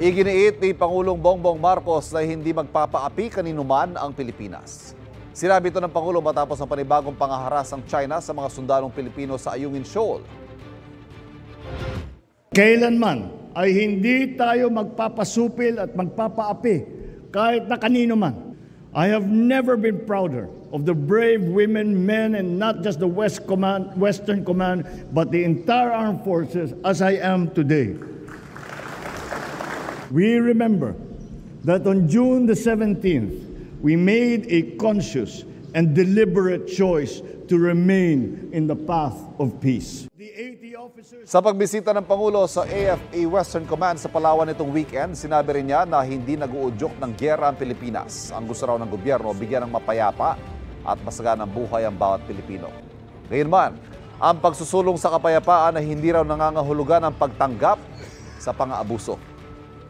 Iginiit ni Pangulong Bongbong Marcos na hindi magpapaapi kaninuman ang Pilipinas. Sinabi ito ng Pangulo matapos ang panibagong pangaharas ng China sa mga sundalong Pilipino sa Ayungin Shoal. Kailanman ay hindi tayo magpapasupil at magpapaapi kahit na kanino man. I have never been prouder of the brave women, men, and not just the Western Command, but the entire armed forces as I am today. We remember that on June the 17th, we made a conscious and deliberate choice to remain in the path of peace. Sa pagbisita ng Pangulo sa AFA Western Command sa Palawan itong weekend, sinabi rin niya na hindi nag-uudyok ng gyera ang Pilipinas. Ang gusto raw ng gobyerno, bigyan ng mapayapa at masaganang buhay ang bawat Pilipino. Gayunman, ang pagsusulong sa kapayapaan ay hindi raw nangangahulugan ng pagtanggap sa pang-aabuso.